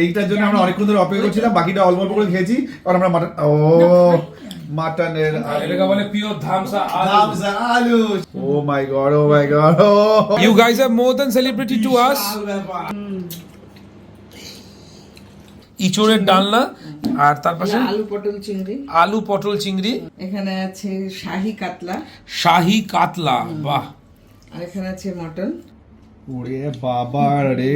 এইটার জন্য আমরা অনেকক্ষণ ধরে অপেক্ষা করছিলাম, বাকিটা অল্প অল্প করে খেয়েছি। কারণ আমরা মাটনের এটাকে বলে পিওর ধামসা আলু। Oh my God, oh my God, You guys are more than celebrity to us. ইচড়ের ডালনা, আর তার পাশে আলু পটল চিংড়ি, এখানে আছে শাহী কাতলা, বাহ। আর এখানে আছে মটন। ওরে বাবা রে।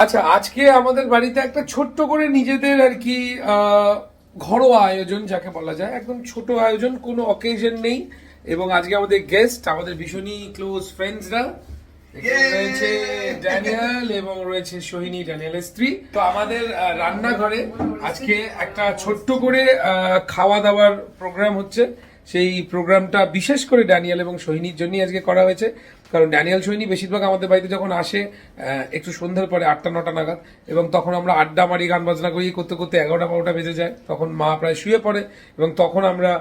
আচ্ছা, আজকে আমাদের বাড়িতে একটা ছোট্ট করে নিজেদের আর কি ঘরোয়া আয়োজন যাকে বলা যায়, একদম ছোট আয়োজন, কোনো অকেশন নেই। এবং আজকে আমাদের গেস্ট, আমাদের ভীষণই ক্লোজ ফ্রেন্ডসরা রয়েছে, ড্যানিয়েল এবং রয়েছে সোহিনী, ড্যানিয়েলের স্ত্রী। তো আমাদের রান্নাঘরে আজকে একটা ছোট্ট করে খাওয়া দাওয়ার প্রোগ্রাম হচ্ছে। সেই প্রোগ্রামটা বিশেষ করে ড্যানিয়েল এবং সোহিনীর জন্যই আজকে করা হয়েছে। কারণ ড্যানিয়েল সোহিনী বেশিরভাগ আমাদের বাড়িতে যখন আসে একটু সন্ধ্যার পরে 8টা-9টা নাগাদ, এবং তখন আমরা আড্ডা মারি, গান বাজনা করি, করতে করতে 11টা-12টা বেজে যায়। তখন মা প্রায় শুয়ে পড়ে এবং তখন আমরা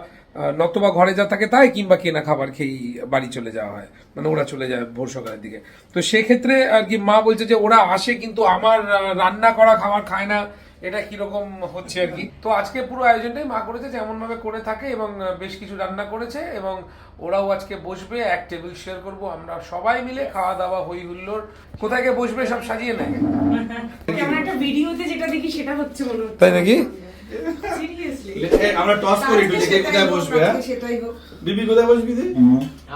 নতবা ঘরে যা থাকে তাই, কিংবা কেনা খাবার খেয়েই বাড়ি চলে যাওয়া হয়, মানে ওরা চলে যায় ভোর সকালের দিকে। তো সেক্ষেত্রে আর কি মা বলছে যে ওরা আসে কিন্তু আমার রান্না করা খাবার খায় না, এটা কিরকম হচ্ছে আর কি। তো আজকে পুরো আয়োজনটাই মা করেছে যেমন ভাবে করে থাকে, এবং বেশ কিছু রান্না করেছে, এবং ওরাও আজকে বসবে, এক টেবিল শেয়ার করব আমরা সবাই মিলে, খাওয়া দাওয়া হই হুল্লোড়। কোথায় গিয়ে বসবে সব সাজিয়ে নেয়, আমরা একটা ভিডিওতে যেটা দেখি সেটা হচ্ছে মনে হচ্ছে, তাই নাকি? সিরিয়াসলি আমরা টস করি কে কোথায় বসবে। সেটাই হোক। বিবি কোথায় বসবি তুই?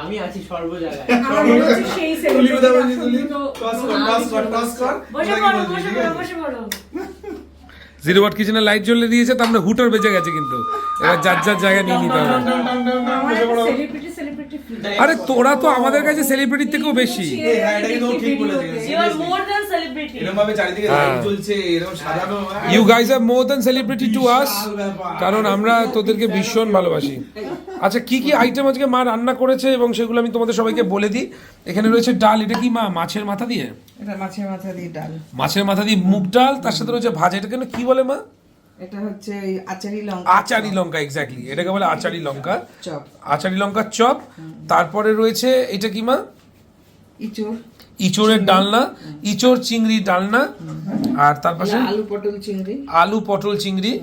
আমি আছি সর্ব জায়গায়। আমার মনে হচ্ছে সেই তুলি কোথায় বসবি? তুলি টস টস কর। বসে পড়ো। জিরো ওয়াট কিচেনের লাইট জ্বলে দিয়েছে, তো আমরা হুটার বেজে গেছে, কিন্তু এবার যার যার জায়গায় নিয়ে নিতে হবে। Celebrity feel. আরে তোরা তো আমাদের কাছে সেলিব্রিটির থেকেও বেশি। হ্যাঁ, এটা কিন্তু ঠিক বলেছে। You are more than celebrity. এরকম ভাবে চারিদিকে লাইট জ্বলছে, এরকম সাজানো। You guys are more than celebrity to us, কারণ আমরা তোদেরকে ভীষণ ভালোবাসি। আচ্ছা, কি কি আইটেম আজকে মা রান্না করেছে এবং সেগুলো আমি তোমাদের সবাইকে বলে দিই। এখানে রয়েছে ডাল, এটা কি মা মাছের মাথা দিয়ে? এটা মাছের মাথা দিয়ে ডাল। মাছের মাথা দিয়ে মুগ ডাল, তার সাথে রয়েছে ভাজা, এটা কেন কি বলে মা? এটা হচ্ছে ওই আচারি লঙ্কা। আচারি লঙ্কা, এক্স্যাক্টলি, এটাকে বলে আচারি লঙ্কা চপ। আচারি লঙ্কার চপ। তারপরে রয়েছে এটা কি মা? ইঁচড়। ইঁচড়ের ডালনা, ইঁচড় চিংড়ি ডালনা, আর তার পাশে আলু পটল চিংড়ি। আলু পটল চিংড়ি,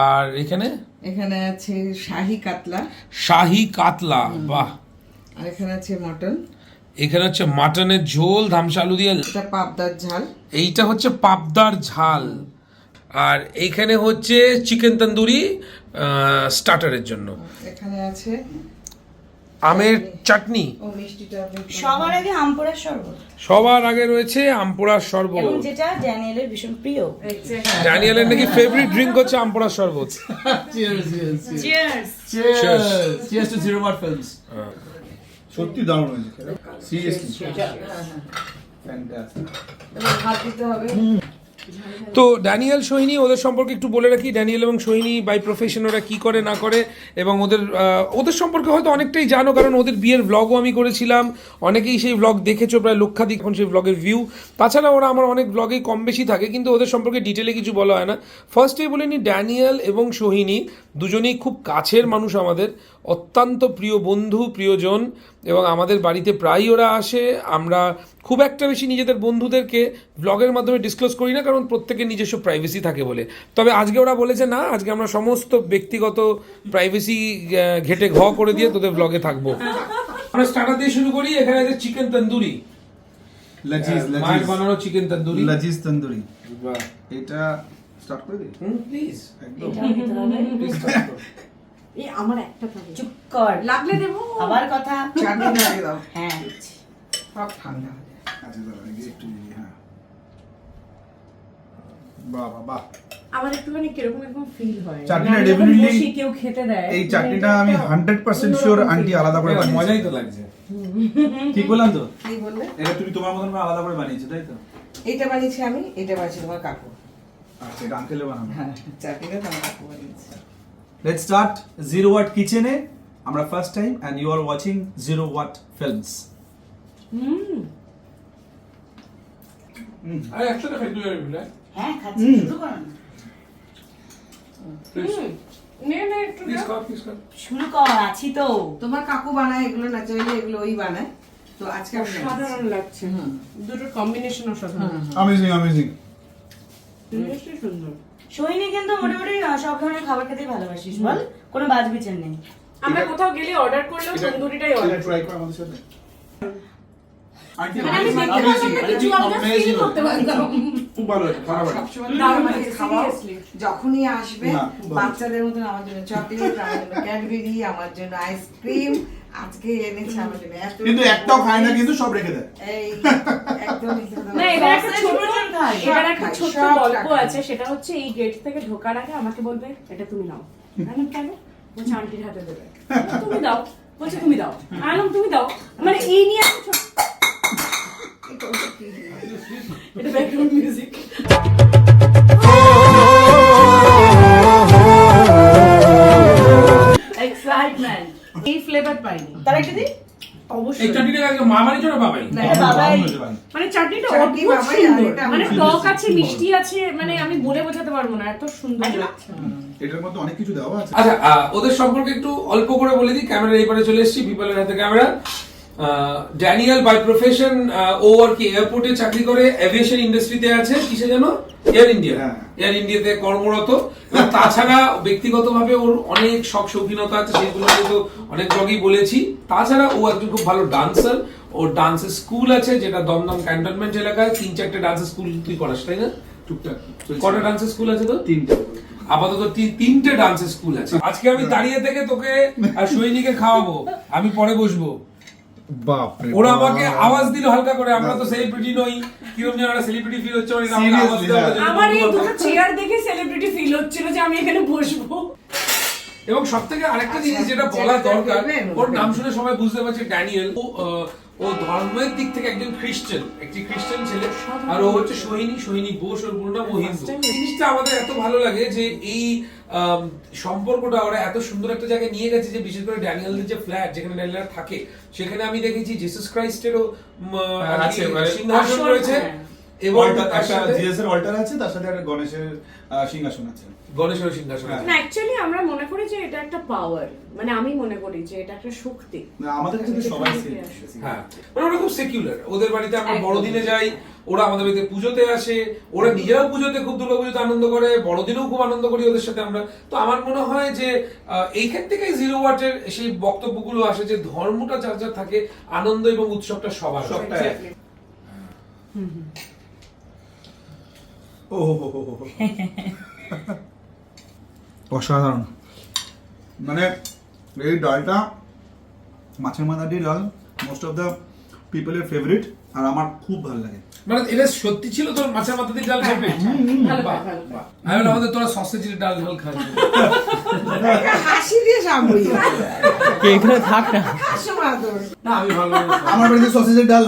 আর এখানে এখানে আছে শাহী কাতলা। শাহী কাতলা, বাহ। আর এখানে আছে মটন। এখানে হচ্ছে মাটনের ঝোল, ধামসা আলু দিয়ে, এটা পাবদার ঝাল। এইটা হচ্ছে পাবদার ঝাল, আর এইখানে হচ্ছে চিকেন তন্দুরি স্টার্টারের জন্য। এখানে আছে আমের চাটনি, ও মিষ্টিটা আপনি সবার আগে আমপোড়ার শরবত, সবার আগে রয়েছে আমপোড়ার শরবত। এবং যেটা ড্যানিয়েলের ভীষণ প্রিয়। ড্যানিয়েলের নাকি ফেভারিট ড্রিঙ্ক হচ্ছে আমপোড়ার শরবত। Cheers to Zero Watt Films. সত্যি দারুণ হয়েছে সিরিয়াসলি ফ্যান্টাস্টিক। হাত দিতে হবে। তো ড্যানিয়েল সোহিনী ওদের সম্পর্কে একটু বলে রাখি। ড্যানিয়েল এবং সোহিনী বাই প্রফেশন ওরা কী করে না করে, এবং ওদের সম্পর্কে হয়তো অনেকটাই জানো, কারণ ওদের বিয়ের ব্লগও আমি করেছিলাম, অনেকেই সেই ব্লগ দেখেছো, প্রায় লক্ষাধিক এখন সেই ব্লগের ভিউ। তাছাড়া ওরা আমার অনেক ব্লগেই কম বেশি থাকে, কিন্তু ওদের সম্পর্কে ডিটেলে কিছু বলা হয় না। ফার্স্টেই বলে নি, ড্যানিয়েল এবং সোহিনী দুজনেই খুব কাছের মানুষ আমাদের, অত্যন্ত প্রিয় বন্ধু, প্রিয়জন, এবং আমাদের বাড়িতে প্রায়ই ওরা আসে। আমরা খুব একটা বেশি নিজেদের বন্ধুদেরকে ব্লগের মাধ্যমে ডিসক্লোজ করি না, কারণ প্রত্যেকের নিজস্ব প্রাইভেসি থাকে বলে। তবে আজকে ওরা বলেছে না, আজকে আমরা সমস্ত ব্যক্তিগত প্রাইভেসি ঘেটে ঘ করে দিয়ে তোদের ব্লগে থাকবো। আমরা স্টার্টার দিয়ে শুরু করি। এখানে আছে চিকেন তন্দুরি, লাজিজ মায়ের বানানো চিকেন তন্দুরি। লাজিজ তন্দুরি। এটা স্টার্ট করে দিই প্লিজ, একদম। এই আমার একটা থাকে চুপ কর, লাগলে দেবো আবার কথা। চাটনি দিয়ে দাও। হ্যাঁ, সব ঠান্ডা হয়ে যায়। আচ্ছা দাঁড়া একটু হ্যাঁ। বাহ বাহ বাহ। আমার একটুখানি কিরকম এরকম ফিল হয় চাটনিটা আমি যখন definitely- বসি, কেউ খেতে দেয় এই চাটনিটা আমি 100% শিওর আন্টি আলাদা করে বানিয়েছে। মজাই তো লাগছে। ঠিক বললাম তো? কি বললে? এটা তুমি তোমার মতন করে আলাদা করে বানিয়েছো, তাই তো? এইটা বানিয়েছি আমি, এটা বানিয়েছি তোমার কাকু। আচ্ছা এটা আঙ্কেলে বানানো। হ্যাঁ, চাটনিটা তোমার কাকু বানিয়েছে। Let's start Zero Watt Kitchen এ আমরা first time and you are watching Zero Watt Films. আরে একসাথে খাই, দুই আর মিলে। হ্যাঁ, খাচ্ছি, শুরু করো না। নে নে একটু প্লিজ দাও। কর, প্লিজ কর। শুরু কর, আছি তো। তোমার কাকু বানায় এগুলো, ন্যাচারালি এগুলো ওই বানায়। তো আজকে আমি সাধারণ লাগছে দুটোর কম্বিনেশন অসাধারণ অ্যামেজিং অ্যামেজিং। জিনিসটাই সুন্দর। সোহিনী কিন্তু মোটামুটি সব ধরনের খাবার খেতেই ভালোবাসিস, বল? কোনো বাজ বিচার নেই। আমরা কোথাও গেলে অর্ডার করলেও তন্দুরিটাই অর্ডার ট্রাই করে আমাদের সাথে। আন্টি মানে আমি দেখতে পারলাম না কিছু, আমরা ফিল করতে পারলাম। খুব ভালো হয়েছে, খারাপ হয়নি। সবসময় দারুণ আমাকে হয়েছে, খাওয়াও। seriously। যখনই আসবে না, খুব ভালো। বাচ্চাদের মতন আমার জন্য চকলেট, আমার জন্য ক্যাডবেরি, আমার জন্য আইসক্রিম আজকে এনেছে আমার জন্য। এত কিন্তু একটাও খায় না, কিন্তু সব রেখে দেয়। এই একদমই না, এবার একটা Sausage ছোট পর্যন্ত খাই। এবার একটা খাই, ছোট্ট সব গল্প খাই। আছে, সেটা হচ্ছে এই গেট থেকে ঢোকার আগে আমাকে বলবে এটা তুমি নাও। আমি কেন? বলছে আন্টির হাতে দেবে। তুমি দাও। বলছে তুমি দাও। আনলাম তুমি দাও। মানে এই নিয়ে একটা ছোট এটা ব্যাকগ্রাউন্ড মিউজিক। এক্সাইটমেন্ট। এই ফ্লেভার পাইনি। তার একটা দিই? এই অবশ্যই। চাটনিটা আগে মা বানিয়েছো না বাবাই? না, এটা বাবাই। মানে চাটনিটা চাটনি অদ্ভুত বাবাই, আর সুন্দর। এটা মানে আমি টক আছে, মিষ্টি আছে, মানে আমি বলে বোঝাতে পারবো না, এত সুন্দর লাগছে। এটার মধ্যে অনেক কিছু দেওয়া আছে। আচ্ছা, ওদের সম্পর্কে একটু অল্প করে বলে দিই। ক্যামেরার এপারে চলে এসেছি, পিপলের হাতে ক্যামেরা। ড্যানিয়েল বাই প্রফেশন ও আর কি এয়ারপোর্টে চাকরি করে, এভিয়েশন ইন্ডাস্ট্রিতে আছে, কিসে জানো? Air India. হ্যাঁ। এয়ার ইন্ডিয়াতে কর্মরত। এবং তাছাড়া ব্যক্তিগতভাবে ওর অনেক শখ শৌখিনতা আছে, সেগুলো তো অনেক ব্লগেই বলেছি। তাছাড়া ও একজন খুব ভালো ডান্সার। ওর ডান্সের স্কুল আছে, যেটা দমদম ক্যান্টনমেন্ট এলাকায়। 3-4টে ডান্সের স্কুল তুই করাস, তাই না? টুকটাক চলছে। কটা ডান্সের স্কুল আছে তো? 3টে। আপাতত 3টে ডান্সের স্কুল আছে। আজকে আমি দাঁড়িয়ে থেকে তোকে আর সৈনিকে খাওয়াবো, আমি পরে বসবো। বাপরে ওরা বাপ। আমাকে আওয়াজ দিল হালকা করে, আমরা তো সেলিব্রিটি নই, কিরকম যেন একটা সেলিব্রিটি ফিল হচ্ছে, মানে আমাকে আওয়াজ Seriously, দেওয়া হ্যাঁ। হয়েছে। আমার এই দুটো চেয়ার দেখে সেলিব্রিটি ফিল হচ্ছিল যে আমি এখানে বসবো। এবং সব থেকে আরেকটা জিনিস যেটা বলা দরকার, ওর নাম শুনে সবাই বুঝতে পারছে ড্যানিয়েল। ও ধর্মের দিক থেকে একজন খ্রিস্টান, একটি খ্রিস্টান ছেলে। আর ও হচ্ছে সোহিনী বোস, ওর পুরো নাম। ও হিন্দু। জিনিসটা আমাদের এত ভালো লাগে যে এই সম্পর্কটা ওরা এত সুন্দর একটা জায়গায় নিয়ে গেছে, যে বিশেষ করে ড্যানিয়েলদের যে ফ্ল্যাট যেখানে ড্যানিয়েল থাকে, সেখানে আমি দেখেছি জিসাস ক্রাইস্টেরও আছে, সিংহাসন রয়েছে, এবং Altar- তার একটা সাথে জিসাসের অল্টার আছে, তার সাথে একটা গণেশের সিংহাসন আছে। গণেশের সিংহাসন আছে। না, অ্যাকচুয়ালি আমরা মনে করি যে এটা একটা পাওয়ার, মানে আমি মনে করি যে এটা একটা শক্তি। না, আমাদের কাছে তো সবাই হ্যাঁ, মানে ওরা খুব সেকুলার। ওদের বাড়িতে আমরা বড়দিনে যাই, ওরা আমাদের বাড়িতে পুজোতে আসে, ওরা নিজেরাও পুজোতে খুব দুর্গাপুজোতে আনন্দ করে, বড়দিনেও খুব আনন্দ করি ওদের সাথে আমরা। তো আমার মনে হয় যে এইখান থেকেই জিরো ওয়াটের সেই বক্তব্যগুলো আসে, যে ধর্মটা যার যার থাকে, আনন্দ এবং উৎসবটা সবার। সবটা এক। ও হো হো হো হো। অসাধারণ। মানে এই ডালটা মাছের মাথা দিয়ে ডাল মোস্ট অফ দ্য পিপলের ফেভারিট, আর আমার খুব ভালো লাগে। মানে এটা সত্যি ছিল তোর মাছের মাথা দিয়ে ডাল খাবে? ভালো বাহ, ভালো বাহ। আমি বললাম আমাদের তোরা সসেজের ডাল ঝাল খাবে। হাসি দিয়ে সামরি এখানে থাক না। হাসো মাদর। না আমি ভালো আমার বাড়িতে সসেজের ডাল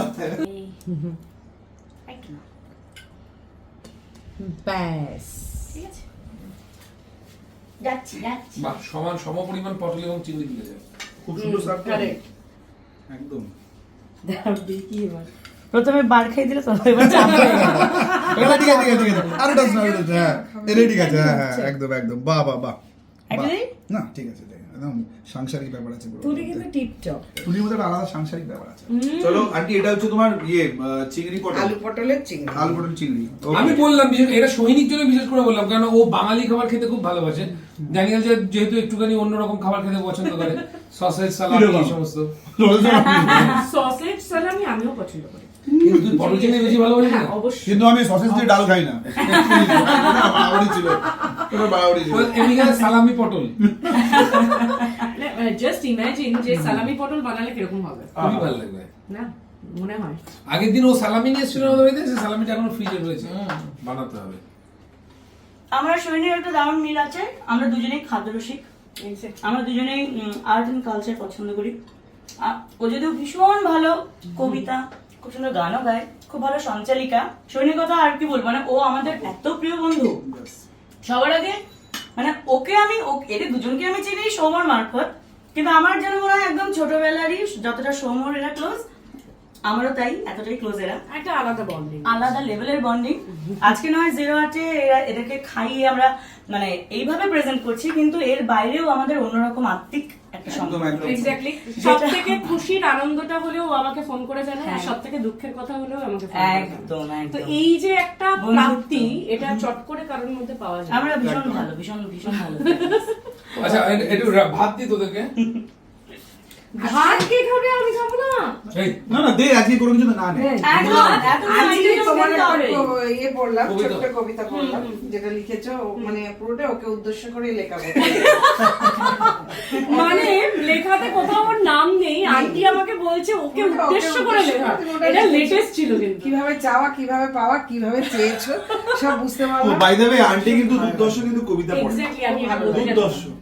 একটু না। ব্যাস ঠিক আছে যাচ্ছি যাচ্ছি বাহ, সমান সমপরিমাণ পটল এবং চিংড়ি দিলে যায়। খুব সুন্দর সার্ভ করে correct. একদম। দেখি এবার প্রথমে বার খাই দিলে তো এবার চাপ হয়ে গেল এটা ঠিক আছে, ঠিক আছে, ঠিক আছে। আরো টাচ না, আরো touch না, হ্যাঁ এটা ঠিক আছে, হ্যাঁ হ্যাঁ একদম একদম, বাহ বাহ বাহ একটা বাহ। দিই? না ঠিক আছে, ঠিক আছে, একদম সাংসারিক ব্যাপার আছে পুরো। তুলি কিন্তু টিপটপ। তুলির মধ্যে একটা আলাদা সাংসারিক ব্যাপার আছে। চলো আন্টি, এটা হচ্ছে তোমার চিংড়ি পটল, আলু পটলের চিংড়ি। আলু পটল চিংড়ি। আমি বললাম এটা সোহিনীর জন্য বিশেষ করে বললাম, কারণ ও বাঙালি খাবার খেতে খুব ভালোবাসে। ড্যানিয়েল যেহেতু একটুখানি অন্যরকম খাবার খেতে পছন্দ করে, সসেজ সালামি এই সমস্ত। সসেজ সালামি আমিও পছন্দ করি। কিন্তু তুই পটল চিংড়ি বেশি ভালোবাসিস হ্যাঁ না? অবশ্যই। কিন্তু আমি সসেজ দিয়ে ডাল খাই না। বাড়াবাড়ি ছিল, ওটা বাড়াবাড়ি ছিল। এমনিখানে সালামি পটল জাস্ট ইমাজিন যে সালামি পটল বানালে কিরকম হবে, খুবই ভালো লাগবে। না মনে হয়। আগের দিন ও সালামি নিয়ে এসেছিল আমাদের বাড়িতে, সে সালামিটা এখনো ফ্রিজে রয়েছে, বানাতে হবে। আমরা সৈনিক একটা দারুণ মিল আছে, আমরা দুজনেই খাদ্যরসিক, আমরা দুজনেই আর্ট এন্ড কালচার পছন্দ করি। ও যদিও ভীষণ ভালো কবিতা, খুব সুন্দর গানও গায়, খুব ভালো সঞ্চালিকা। সৈনিক কথা আর কি বলবো, মানে ও আমাদের এত প্রিয় বন্ধু। সবার আগে মানে এদের দুজনকে আমি চিনি সৌমর মারফত, কিন্তু আমার যেন মনে হয় একদম ছোটবেলারই যতটা সৌমর এরা ক্লোজ, আমারও তাই এতটাই ক্লোজ এরা, একটা আলাদা বন্ডিং, আলাদা লেভেলের বন্ডিং। আজকে নয় জিরো আর্টে এদেরকে খাইয়ে আমরা মানে এইভাবে প্রেজেন্ট করছি, কিন্তু এর বাইরেও আমাদের অন্যরকম আত্মিক একটা সম্পর্ক। একদম। এক্স্যাক্টলি। সবথেকে খুশির আনন্দটা হলেও ও আমাকে ফোন করে জানায়, আর হ্যাঁ। সবথেকে দুঃখের কথা হলেও আমাকে ফোন করে জানায়। একদম তো একদম এই যে একটা বন্ধুত্ব। প্রাপ্তি, এটা চট করে কারোর মধ্যে পাওয়া যায় না। আমরা ভীষণ ভালো, ভীষণ ভীষণ ভালো। আচ্ছা একটু ভাত দিই তোদেরকে। ভাত কে খাবে? আমি খাবো না। এই না না দে, আজকে কোনো কিছু না নেই। একদম এত আজকে তোমার একটা হবে। ইয়ে পড়লাম, কবিতা। ছোট্ট কবিতা পড়লাম, যেটা লিখেছো মানে পুরোটা ওকে উদ্দেশ্য করে লেখা। মানে লেখাতে কোথাও ওর নাম নেই, আন্টি আমাকে বলছে ওকে উদ্দেশ্য করে লেখা। এটা লেটেস্ট ছিল কিন্তু। কিভাবে চাওয়া, কিভাবে পাওয়া, কিভাবে চেয়েছো সব বুঝতে ও পারলাম। বাই দ্য ওয়ে, আন্টি কিন্তু দুর্দর্শ কিন্তু কবিতা পড়ে। এক্স্যাক্টলি, আমি এটা বলতে দুর্দর্শ। যাচ্ছিলাম।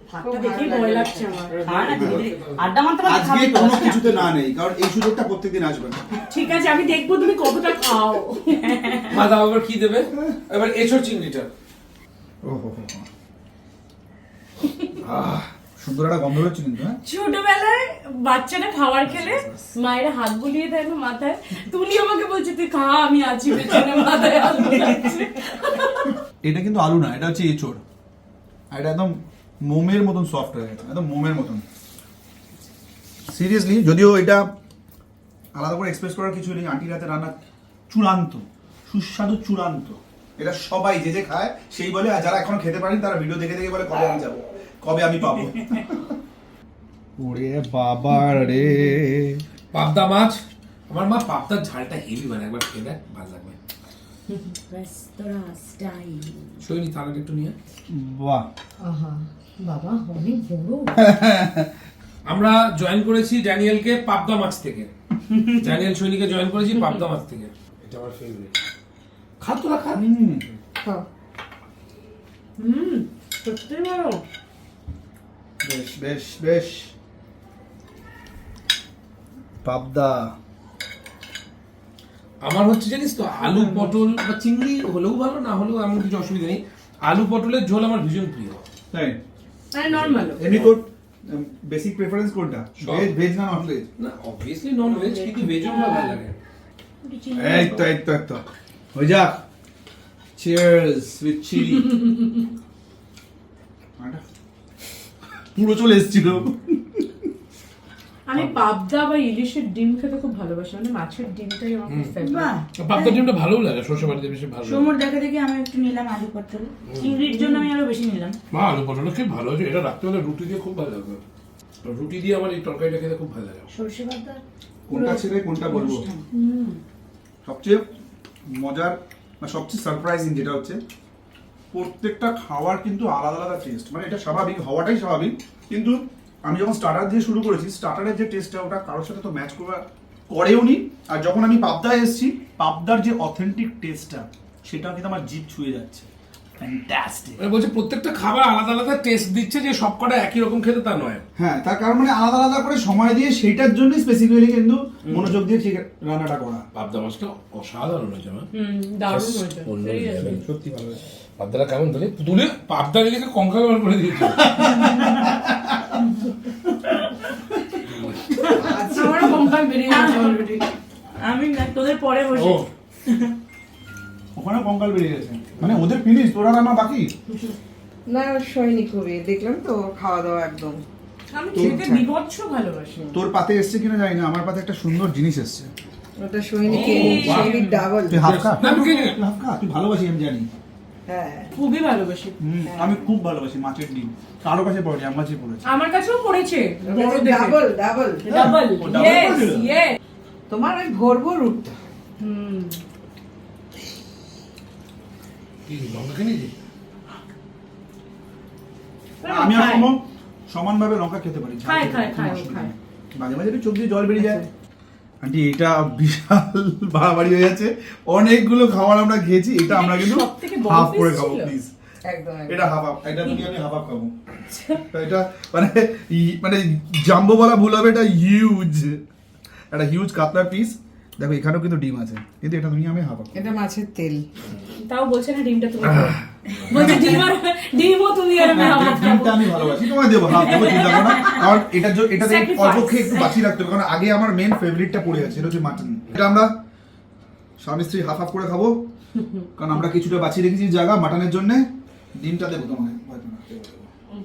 ভাতটা দেখেই ভয় লাগছে আমার। হ্যাঁ না, ধীরে ধীরে আড্ডা মারতে মারতে আজকে খাবি তো। কোনো কিছুতে না নেই, কারণ এই সুযোগটা প্রত্যেকদিন আসবে না। ঠিক আছে, আমি দেখবো তুমি কতটা খাও। মা দাও আবার কি দেবে? এবার এঁচোড় চিংড়িটা। ও হো হো হো। সুন্দর একটা গন্ধ হচ্ছে কিন্তু, হ্যাঁ ছোটবেলায় বাচ্চারা খাবার খেলে মায়েরা হাত বুলিয়ে দেয় না মাথায়, তুলি আমাকে বলছে তুই খা, আমি আছি পেছনে, মাথায় হাত বুলাচ্ছে। এটা কিন্তু আলু না, এটা হচ্ছে এঁচোড়। আর এটা একদম মোমের মতন সফট হয়ে গেছে, একদম মোমের মতন। সিরিয়াসলি, যদিও এটা আলাদা করে এক্সপ্রেস করার কিছু নেই, আন্টির হাতে রান্না চূড়ান্ত, সুস্বাদু চূড়ান্ত। এটা সবাই যে যে খায় সেই বলে, আর যারা এখনো খেতে পারেনি তারা ভিডিও দেখে দেখে বলে কবে আমি যাবো, কবে আমি পাবো। ওরে বাবা রে, পাবদা মাছ। আমার মা পাবদার ঝালটা হেভি বানায়, একবার খেয়ে দেখ, ভালো লাগবে। রেস্তোরাঁ স্টাইল। সৈনী থালাটা একটু নিয়ে। বাহ। আহা বাবা, অনেক বড়। আমরা জয়েন করেছি ড্যানিয়েলকে পাবদা মাছ থেকে, ড্যানিয়েল সৈনিকে জয়েন করেছি পাবদা মাছ থেকে। এটা আমার ফেভারিট। খা তোরা খা। সত্যি বড়। বেশ বেশ বেশ। পাবদা আমার হচ্ছে জানিস তো, আলু পটল বা চিংড়ি হলেও ভালো, না হলেও এমন কিছু অসুবিধা নেই। আলু পটলের ঝোল আমার ভীষণ প্রিয়। তাই মানে নরমাল। এমনি তোর বেসিক প্রেফারেন্স কোনটা? সব। ভেজ, ভেজ না নন ভেজ? না অবভিয়াসলি নন ভেজ, কিন্তু ভেজও আমার ভালো লাগে। এই তো এই তো এই তো হয়ে যাক। Cheers with chilli. পুরো চলে এসেছিল। আমি পাবদা বা ইলিশের ডিম খেতে খুব ভালোবাসি, মানে মাছের ডিমটাই আমার খুব ফেভারিট। বাহ, পাবদার ডিমটা ভালোও লাগে, সরষে বাটিতে বেশি ভালো লাগে। সমুদ্র দেখে দেখে আমি একটু নিলাম আলু পটল, চিংড়ির জন্য আমি আরো বেশি নিলাম। মা আলু পটলটা খুব ভালো আছে, এটা রাখতে হলে রুটি দিয়ে খুব ভালো লাগবে। রুটি দিয়ে আমার এই তরকারিটা খেতে খুব ভালো লাগে। সর্ষে বাটা কোনটা ছেড়ে কোনটা বলবো? সবচেয়ে মজার আর সবচেয়ে সারপ্রাইজিং যেটা হচ্ছে প্রত্যেকটা খাওয়ার কিন্তু আলাদা আলাদা টেস্ট, মানে এটা স্বাভাবিক হওয়াটাই স্বাভাবিক, কিন্তু আমি যখন স্টার্টার দিয়ে শুরু করেছি স্টার্টারের যে টেস্টটা ওটা কারোর সাথে তো ম্যাচ করেও নি। আর যখন আমি পাবদায় এসেছি পাবদার যে অথেন্টিক টেস্টটা সেটা কিন্তু আমার জিভ ছুঁয়ে যাচ্ছে, ফ্যান্টাস্টিক। মানে বলছে প্রত্যেকটা খাবার আলাদা আলাদা টেস্ট দিচ্ছে, যে সবকটা একই রকম খেতে তা নয়। হ্যাঁ, তার কারণ মানে আলাদা আলাদা করে সময় দিয়ে সেইটার জন্যই স্পেসিফিক্যালি কিন্তু মনোযোগ দিয়ে ঠিক রান্নাটা করা। পাবদা মাছটা অসাধারণ হয়েছে আমার। দারুণ হয়েছে অন্য Very level, nice. সত্যি ভালো হয়েছে। পাবদাটা কেমন তুলে তুলে পাবদা রেখে কঙ্কাল বার করে দিয়েছে। আমারও কঙ্কাল বেরিয়ে গেছে অলরেডি। আমি না তোদের পরে ও বসে ওখানে কঙ্কাল বেরিয়ে গেছে, মানে ওদের ফিনিশ, তোরা রান্না বাকি। না সৈনি খুবই দেখলাম তো ওর খাওয়া দাওয়া একদম। আমি খেতে বিভৎস ভালোবাসি। তোর পাতে এসছে কিনা জানি না, আমার পাতে একটা সুন্দর জিনিস এসছে। ওটা সৈনিকে সৈনিক ডাবল। তুই হাফ খা, না, আমি খেয়ে নিই। তুই হাফ খা, তুই ভালোবাসি আমি জানি। হ্যাঁ খুবই ভালোবাসি। আমি খুব ভালোবাসি মাছের ডিম, কারো কাছে পড়েনি, আমার কাছে পড়েছে। আমার কাছেও পড়েছে বড় দেখে। ডাবল ডাবল ডাবল ও, double ইয়েস করেছিল? ইয়েস। তোমার ওই ভোর ভোর উঠতো। কি লঙ্কা খেয়ে নিয়েছি? আমি আর কোনো সমানভাবে লঙ্কা খেতে পারি, ঝাল খায়, খেতে পারি, খায়, কোনো খায়, অসুবিধা খায়। নেই। মাঝে মাঝে একটু চোখ দিয়ে জল বেরিয়ে যায়। আন্টি এটা বিশাল বাড়াবাড়ি হয়ে যাচ্ছে, অনেকগুলো খাবার আমরা খেয়েছি, এটা আমরা কিন্তু সবথেকে বড় হাফ করে piece খাবো ছিল। প্লিজ। একদম একদম। এটা হাফ হাফ, এটা তুমি আমি হাফ হাফ খাবো। তো এটা মানে মানে জাম্বো বলা ভুল হবে, এটা হিউজ, একটা হিউজ কাতলা পিস। দেখো এখানেও কিন্তু ডিম আছে, কিন্তু এটা তুমি আমি হাফ হাফ। এটা মাছের তেল। তাও বলছে না ডিমটা তুমি খাও। বলছে ডিমও তুমি আর আমি হাফ হাফ খাবো। ডিমটা আমি ভালোবাসি, তোমায় দেবো হাফ দেবো, চিন্তা করো না। কারণ এটাতে Sacrifice. অল্প খেয়ে একটু বাঁচিয়ে রাখতে হবে, কারণ আগে আমার মেন ফেভারিটটা পড়ে আছে, এটা হচ্ছে মাটন। এটা আমরা স্বামী স্ত্রী হাফ হাফ করে খাবো, কারণ আমরা কিছুটা বাঁচিয়ে রেখেছি জায়গা মাটনের জন্য। ডিমটা দেবো তোমাকে, হয়তো না, দেবো, দেবো।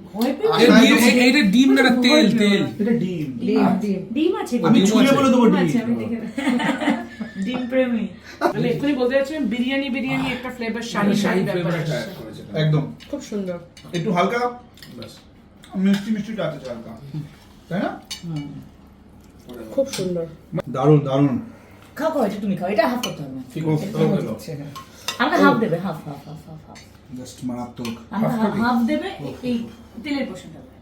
ভয় পেয়ে আচ্ছা, এইটা ডিম না, এটা তেল তেল। এটা ডিম। ডিম ডিম। ডিম আছে আমি ডিম ছুঁয়ে আছে। বলে দেবো ডিম ডিম। আছে, আমি দেখে ডিম প্রেমী। মানে এক্ষুনি বলতে যাচ্ছিলাম বিরিয়ানি একটা ফ্লেভার শাহি শাহি ব্যাপার ফ্লেভার আছে। করেছে। একদম খুব সুন্দর। একটু হালকা ব্যাস। মিষ্টি মিষ্টিটা আছে হালকা, তাই না? খুব সুন্দর। দারুণ দারুণ। খাও খাও, এটা তুমি খাও, এটা হাফ করতে হবে না। ঠিক আছে, তাহলে হলো। আমাকে হাফ দেবে, half half half half half. Just মারাত্মক। আমাকে হাফ দেবে, এই তেলের পোর্শনটা দেবে।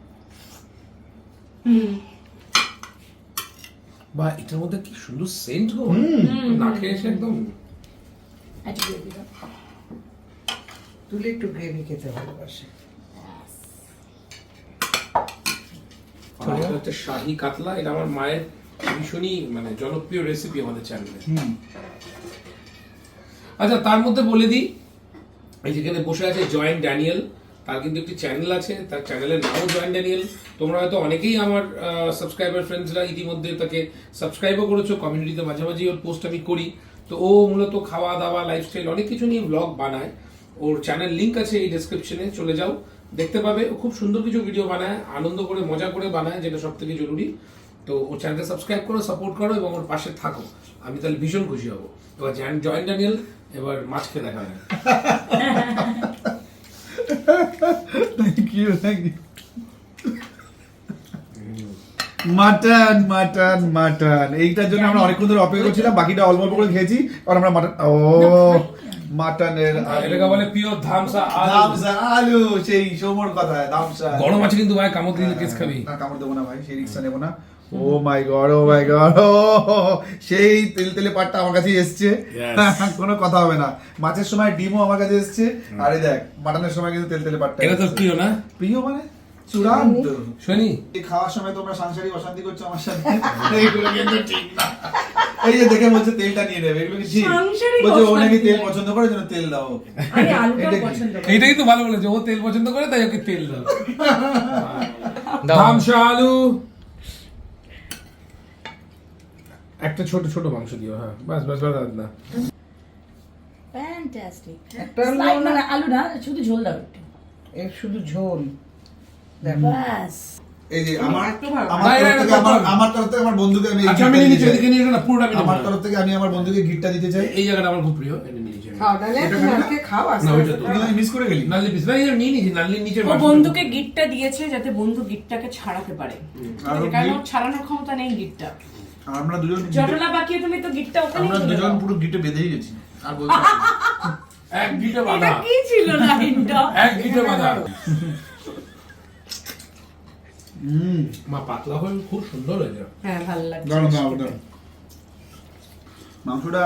বা এটার মধ্যে কি সুন্দর সেন্ট গো, না খেয়ে এসে একদম। আচ্ছা দিয়ে দিলাম। তুলে একটু গ্রেভি খেতে ভালোবাসে। এটা হচ্ছে শাহি কাতলা, এটা আমার মায়ের ভীষণই মানে জনপ্রিয় রেসিপি আমাদের চ্যানেলে। আচ্ছা, তার মধ্যে বলে দিই, এই যেখানে বসে আছে জয়েন্ট ড্যানিয়েল, তার কিন্তু একটি চ্যানেল আছে, তার চ্যানেলের নামও জয়েন্ট ড্যানিয়েল। তোমরা হয়তো অনেকেই আমার সাবস্ক্রাইবার ফ্রেন্ডসরা ইতিমধ্যে তাকে সাবস্ক্রাইবও করেছো, কমিউনিটিতে মাঝে মাঝে ওর পোস্ট আমি করি। তো ও মূলত খাওয়া দাওয়া, লাইফস্টাইল অনেক কিছু নিয়ে ব্লগ বানায়। ওর চ্যানেল লিঙ্ক আছে এই ডেসক্রিপশনে, চলে যাও, দেখতে পাবে। ও খুব সুন্দর কিছু ভিডিও বানায়, আনন্দ করে মজা করে বানায়, যেটা সব থেকে জরুরি। তো ওর চ্যানেলকে সাবস্ক্রাইব করো, সাপোর্ট করো এবং ওর পাশে থাকো, আমি তাহলে ভীষণ খুশি হবো। এবার জয়েন্ট ড্যানিয়েল, এবার মাছ খেয়ে দেখা হয়। Thank you thank you. Mutton mutton mutton, এইটার জন্য আমরা অনেকক্ষণ ধরে অপেক্ষা করছিলাম, বাকিটা অল্প অল্প করে খেয়েছি। আর আমরা মাটন, ও মাটনের এটাকে বলে পিওর ধামসা আলু। দামসা আলু, সেই সৌমর কথা, দামসা। গরম আছে কিন্তু ভাই, কামড় দিলে কেস খাবি। না কামড় দেবো না ভাই, সেই রিক্সা নেবো না। ও my God, oh my god, সেই তেল তেলে পাটটা আমার কাছে এসছে, কোনো কথা হবে না। মাছের সময় ডিমও আমার কাছে এসছে, আর এই দেখ মাটনের সময় কিন্তু তেল তেলে পাটটা এটা তো এসছে। প্রিয় না, প্রিয় মানে চূড়ান্ত। শুনি এই খাওয়ার সময় তোমরা সাংসারিক অশান্তি করছো আমার সাথে, এইগুলো কিন্তু ঠিক না। এই যে দেখে বলছে তেলটা নিয়ে নেবে, এগুলো কি ঠিক? সাংসারিক বলছে ও নাকি অশান্তি। তেল পছন্দ করে, জন্য তেল দাও ওকে। আমি আলুটা এটা কি? পছন্দ করি। এইটাই তো ভালো বলেছে, ও তেল পছন্দ করে তাই ওকে তেল দাও। ধামসা আলু একটা ছোট ছোট মাংস দিও, হ্যাঁ বাস বাস বাস, আর না। ফ্যান্টাস্টিক। একটা Slide না, আলু না, শুধু ঝোল দাও একটু। এর শুধু ঝোল। দেখো ব্যাস। এই যে আমার এত ভালো। আমার না, না, তরফ না, থেকে না, না। আমার তরফ থেকে আমার বন্ধুকে আমি এই আচ্ছা, আমি গিফটটা নিয়ে দিতে নিচ্ছি, চাই। এদিকে নিয়ে না, পুরোটা আমি নেবো আমার না। তরফ থেকে আমি আমার বন্ধুকে গিফটটা দিতে চাই। এই জায়গাটা আমার খুব প্রিয়, এটা নিয়ে নিচ্ছি আমি। খাও তাহলে এটা তুমি খাবে না? আজকে খাও না, আস্তে ওইটা আস্তে তো। খাও। তুই মিস করে গেলি। নালি পিস ভাই, নিয়ে নিয়েছি, নালির নিচে ও বন্ধুকে গিটটা দিয়েছে যাতে বন্ধু গিটটাকে ছাড়াতে পারে, আর ঠিক আছে? কারণ ওর ছাড়ানোর ক্ষমতা নেই গিটটা। আর আমরা দুজন জটলা বাকিয়ে তুমি তো গিটটা ওখানেই আমরা তুলে দুজন দাও। পুরো গিটে বেঁধেই গেছি। আর বলছি না। এক গিটে এটা বাঁধা, কি ছিল লাইনটা? এক গিটে বাঁধা। হুম, মা পাতলা হয়ে খুব সুন্দর হয়েছে। হ্যাঁ ভালো লাগছে দারুণ দারুণ দারুণ। মাংসটা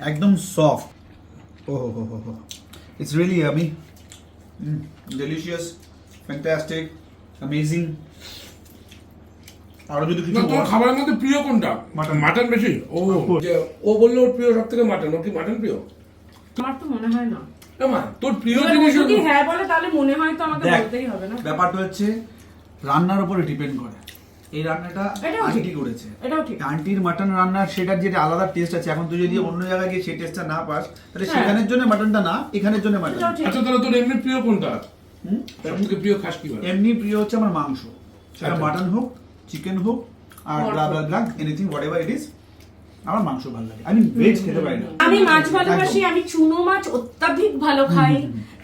একদম সফট। ও হো হো হো, it's really yummy, delicious, fantastic, amazing. আরো যদি কিছু না, তোমার খাবারের মধ্যে প্রিয় কোনটা? মাটন। মাটন বেশি? ও যে ও বললো ওর প্রিয় সব থেকে মাটন। ওর কি মাটন প্রিয়? আমার তো মনে হয় না। এ মা, তোর প্রিয় এবার ও জিনিস যদি হ্যাঁ বলে তাহলে মনে হয় তো আমাকে দেখ, বলতেই হবে না। ব্যাপারটা হচ্ছে রান্নার উপরে ডিপেন্ড করে। এই রান্নাটা এটাও আন্টি ঠিক। করেছে। এটাও ঠিক। আন্টির মাটন রান্নার সেটার যেটা আলাদা টেস্ট আছে, এখন তুই যদি অন্য জায়গায় গিয়ে সেই টেস্টটা না পাস, তাহলে হ্যাঁ। সেখানের জন্য মাটনটা না, এখানের জন্য মাটন। এটাও ঠিক। আচ্ছা, তাহলে তোর এমনি প্রিয় কোনটা? হুম? সব থেকে প্রিয় খাস কি বল? এমনি প্রিয় হচ্ছে আমার মাংস, সেটা আচ্ছা। মাটন হোক, চিকেন হোক, আর blah blah blah, anything whatever it is, আমার মাংস ভালো লাগে। আমি ভেজ খেতে পারি না। আমি মাছ ভালোবাসি, একদম। আমি চুনো মাছ অত্যাধিক ভালো খাই।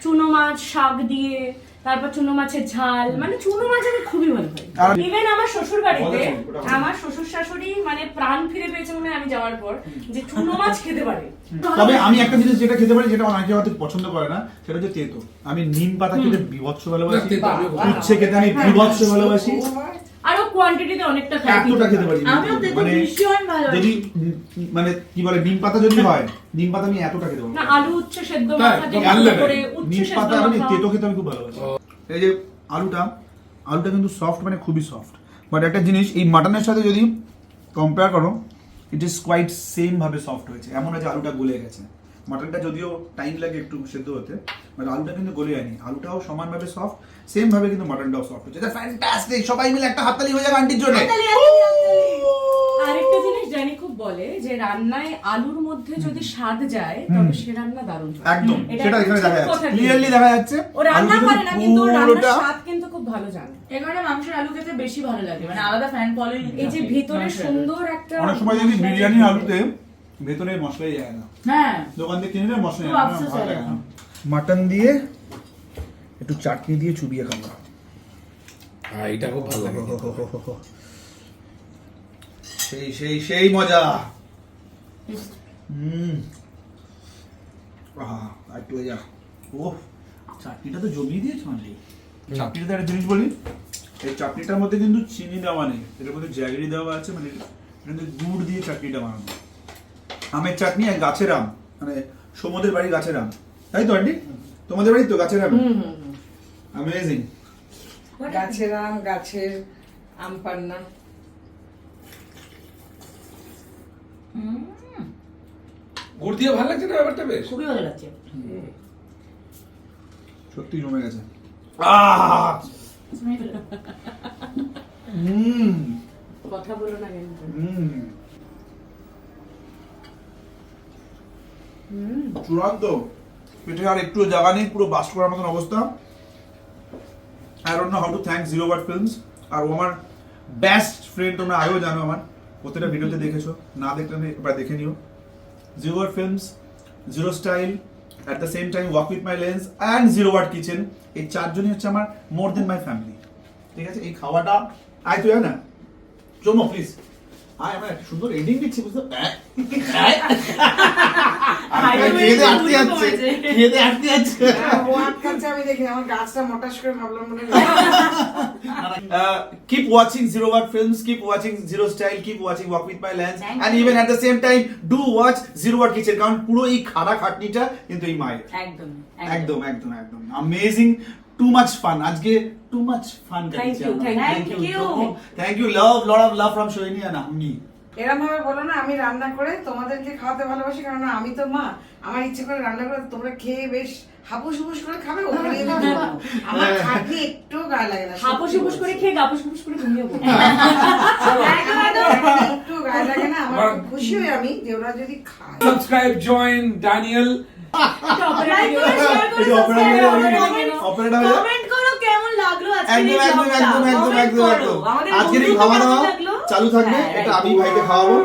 চুনো মাছ শাক দিয়ে, তারপর চুনো মাছের ঝাল, মানে চুনো মাছ আমি খুবই ভালো খাই। আর- ইভেন আমার শ্বশুর বাড়িতে ওটা বল। আমার শ্বশুর শাশুড়ি মানে প্রাণ ফিরে পেয়েছে মনে হয় আমি যাওয়ার পর, যে চুনো মাছ খেতে পারে। তবে আমি একটা জিনিস যেটা খেতে পারি, যেটা অনেকে হয়তো পছন্দ করে না, সেটা হচ্ছে তেতো। আমি নিম পাতা খেতে বিভৎস ভালোবাসি, তেতো আমিও ভালো। উচ্ছে খেতে আমি বিভৎস ভালোবাসি, আরো কোয়ান্টিটিতে অনেকটা খাই। এতটা খেতে পারি। আমিও তেতো মানে ভীষণ ভালোবাসি। যদি মানে কি বলে, নিম পাতা যদি হয়, নিম পাতা আমি এতটা খেতে পারি। না, আলু উচ্ছে সেদ্ধ তাই, মাখা তো দিয়ে ভালো লাগে। করে উচ্ছে নিম সেদ্ধ পাতা আমি মাখা। তেতো খেতে আমি খুব ভালোবাসি। এই যে আলুটা কিন্তু সফট, মানে খুবই সফট। বাট একটা জিনিস, এই মাটনের সাথে যদি কম্পেয়ার করো, ইট ইজ কোয়াইট সেম ভাবে সফট হয়েছে। এমন আছে আলুটা গলে গেছে। মাটনটা যদিও টাইম লাগে একটু সেদ্ধ হতে, বাট আলুটা কিন্তু গলে যায়নি। আলুটাও সমানভাবে সফট, সেম ভাবে কিন্তু মাটনটাও সফট হচ্ছে। এটা ফ্যান্টাস্টিক। সবাই মিলে একটা হাততালি হয়ে যাবে আন্টির জন্য। আরেকটা জিনিস জানি খুব বলে যে রান্নায় আলুর মধ্যে যদি স্বাদ যায় তবে সে রান্না দারুণ হয়। একদম, এটা সেটা এখানে ঠিক দেখা কথা যাচ্ছে, কিন্তু। ক্লিয়ারলি দেখা যাচ্ছে। ও রান্না আলু করে না, কিন্তু ওর রান্নার পুরোটা স্বাদ কিন্তু খুব ভালো জানে। এই কারণে মাংসের আলু খেতে বেশি ভালো লাগে, মানে আলাদা ফ্যান ফলোইং। এই যে ভিতরে সুন্দর একটা অনেক সময় দেখবি বিরিয়ানির আলুতে ভেতরে মশলাই যায় না, হ্যাঁ, দোকান থেকে কিনে নিলে মশলা খুব যায় না, আফসোস ভালো হয় লাগে না। এখন। মাটন দিয়ে একটু চাটনি দিয়ে চুবিয়ে খাবো। হ্যাঁ, এটা খুব ভালো লাগে। সেই সেই সেই মজা। হুম, আহা, আর একটু যা। ওহ, চাটনিটা তো জমিয়ে দিয়েছ আন্টি। চাটনিটা একটা জিনিস বলি, এই চাটনিটার মধ্যে কিন্তু চিনি দেওয়া নেই, এটার মধ্যে জ্যাগরি দেওয়া আছে, মানে এটা গুড় দিয়ে চাটনিটা বানানো। আমের চাটনি আর গাছের আম, মানে সমুদ্রের বাড়ি গাছের আম, তাই তো আন্টি? তোমাদের বাড়ি তো গাছের আম? অ্যামেজিং। গাছের আম, গাছের আম পান্না। গুড় দিয়ে ভালো লাগছে না ব্যাপারটা বেশ? খুবই ভালো লাগছে। সত্যি জমে গেছে। আহ! হুম, কথা বলো না কিন্তু। হুম। চূড়ান্ত। পেটে আর একটু জায়গা নেই, পুরো বাস্ট করার মতন অবস্থা। I don't know how to thank Zero Watt Films। আর ও আমার বেস্ট ফ্রেন্ড, তোমরা আগেও জানো, আমার প্রত্যেকটা ভিডিওতে দেখেছো, না দেখলে এবার দেখে নিও। Zero Watt Films, Zero Style, at the same time Walk With My Lens and Zero Watt Kitchen, এই চারজনই হচ্ছে আমার মোর দেন মাই ফ্যামিলি। ঠিক আছে, এই খাওয়াটা আয় তুই না চমো প্লিজ আয়, আমার একটা সুন্দর এন্ডিং দিচ্ছি, বুঝতে ও আটকাচ্ছে, আমি দেখি আমার গাছটা মোটাস করে ভাবলাম মনে keep watching Zero Watt Films, keep watching Zero Style, keep watching Walk With My Lens, Thank and you. even at the same time do watch Zero Watt Kitchen, কারণ পুরো এই খাড়া খাটনিটা কিন্তু এই মায়ের। একদম একদম একদম একদম অ্যামেজিং, টু মাচ ফান আজকে, too much fun. Thank you, thank you. Thank you, love, lot of love from Sohini and আমি। এরকম ভাবে বলো না, আমি রান্না করে তোমাদেরকে খাওয়াতে ভালোবাসি, কারণ আমি তো মা, আমার ইচ্ছে করে রান্না করে তোমরা খেয়ে বেশ হাপুস হুপুস করে খাবে, ওখানে গিয়ে আমি ঘুমাবো। আমার খাটনি একটু গায়ে লাগে না, হাপুস হুপুস করে খেয়ে গাপুস হুপুস করে ঘুমিয়ে পড়বো। একটু গায়ে লাগে না। আমার খুব খুশি হই আমি যে ওরা যদি খায়। Subscribe, join Daniel. এটা operator লাইক করো, শেয়ার করো, এটা operator সাবস্ক্রাইব হয়ে করো, গেল। operator হয়ে গেল। কমেন্ট করো কেমন লাগলো আজকের এই একদম একদম ব্লগটা। একদম একদম কমেন্ট একদম করো। একদম আমাদের আজকের এই বন্ধুত্ব খাওয়া কেমন দাওয়া লাগলো? চালু থাকবে, হ্যাঁ, এটা right. আমি ভাইকে খাওয়াবো।